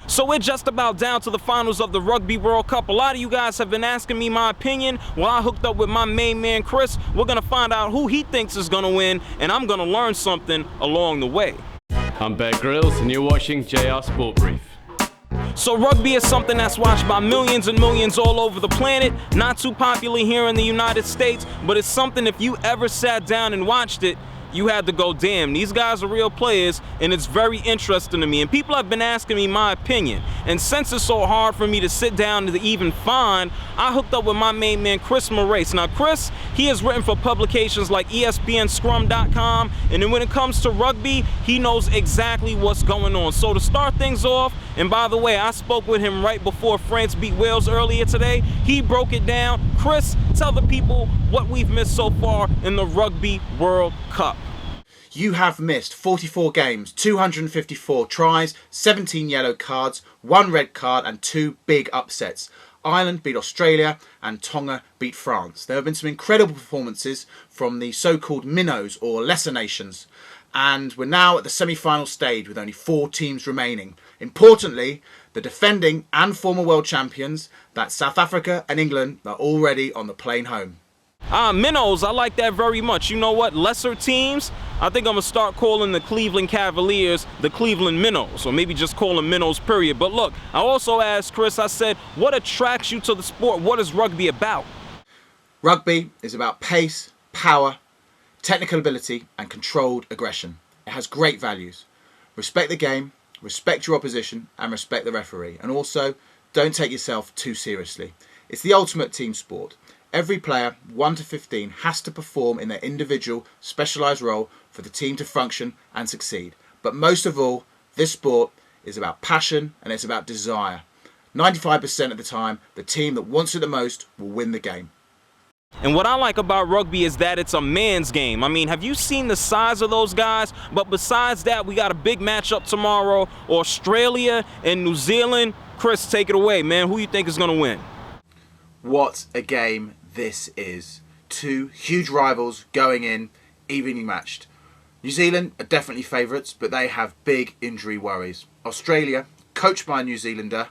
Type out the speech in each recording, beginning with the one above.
So we're just about down to the finals of the Rugby World Cup. A lot of you guys have been asking me my opinion. Well, I hooked up with my main man, Chris. We're going to find out who he thinks is going to win, and I'm going to learn something along the way. I'm Bear Grylls, and you're watching JRSportBrief. So rugby is something that's watched by millions and millions all over the planet. Not too popular here in the United States, but it's something if you ever sat down and watched it, you had to go, damn, these guys are real players, and it's very interesting to me. And people have been asking me my opinion. And since it's so hard for me to sit down to even find, I hooked up with my main man, Chris Marais. Now, Chris, he has written for publications like ESPNscrum.com, and then when it comes to rugby, he knows exactly what's going on. So to start things off, and by the way, I spoke with him right before France beat Wales earlier today. He broke it down. Chris, tell the people what we've missed so far in the Rugby World Cup. You have missed 44 games, 254 tries, 17 yellow cards, 1 red card and 2 big upsets. Ireland beat Australia and Tonga beat France. There have been some incredible performances from the so-called minnows or lesser nations. And we're now at the semi-final stage with only 4 teams remaining. Importantly, the defending and former world champions, that's South Africa and England, are already on the plane home. Minnows, I like that very much. You know what? Lesser teams, I think I'm going to start calling the Cleveland Cavaliers the Cleveland Minnows, or maybe just call them Minnows, period. But look, I also asked Chris, I said, what attracts you to the sport? What is rugby about? Rugby is about pace, power, technical ability and controlled aggression. It has great values. Respect the game, respect your opposition and respect the referee. And also, don't take yourself too seriously. It's the ultimate team sport. Every player, 1 to 15, has to perform in their individual specialised role for the team to function and succeed. But most of all, this sport is about passion and it's about desire. 95% of the time, the team that wants it the most will win the game. And what I like about rugby is that it's a man's game. I mean, have you seen the size of those guys? But besides that, we got a big matchup tomorrow, Australia and New Zealand. Chris, take it away, man. Who you think is going to win? What a game this is. 2 huge rivals going in, evenly matched. New Zealand are definitely favourites, but they have big injury worries. Australia, coached by a New Zealander,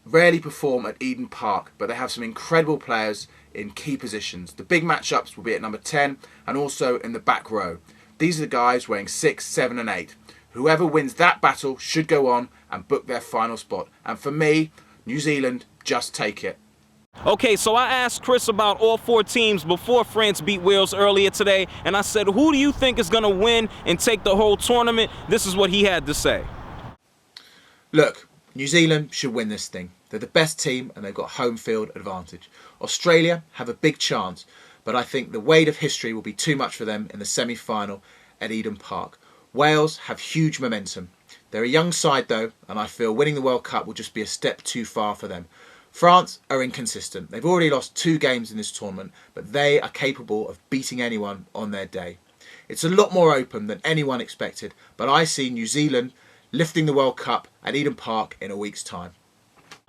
rarely perform at Eden Park, but they have some incredible players in key positions. The big matchups will be at number 10 and also in the back row. These are the guys wearing 6, 7 and 8. Whoever wins that battle should go on and book their final spot. And for me, New Zealand just take it. Okay, so I asked Chris about all 4 teams before France beat Wales earlier today, and I said, who do you think is going to win and take the whole tournament? This is what he had to say. Look, New Zealand should win this thing. They're the best team and they've got home field advantage. Australia have a big chance, but I think the weight of history will be too much for them in the semi-final at Eden Park. Wales have huge momentum. They're a young side though, and I feel winning the World Cup will just be a step too far for them. France are inconsistent. They've already lost 2 games in this tournament, but they are capable of beating anyone on their day. It's a lot more open than anyone expected, but I see New Zealand lifting the World Cup at Eden Park in a week's time.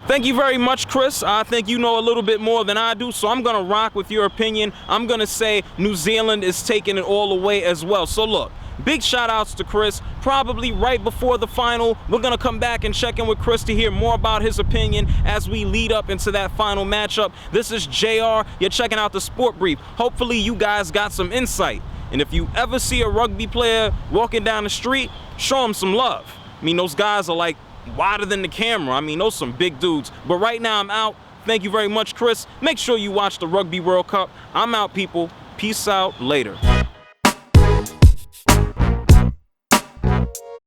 Thank you very much, Chris. I think you know a little bit more than I do, so I'm going to rock with your opinion. I'm going to say New Zealand is taking it all the way as well. So look, big shout outs to Chris. Probably right before the final, we're going to come back and check in with Chris to hear more about his opinion as we lead up into that final matchup. This is JR. You're checking out the Sport Brief. Hopefully you guys got some insight. And if you ever see a rugby player walking down the street, show him some love. I mean, those guys are like wider than the camera. I mean, those are some big dudes. But right now I'm out. Thank you very much, Chris. Make sure you watch the Rugby World Cup. I'm out, people. Peace out. Later.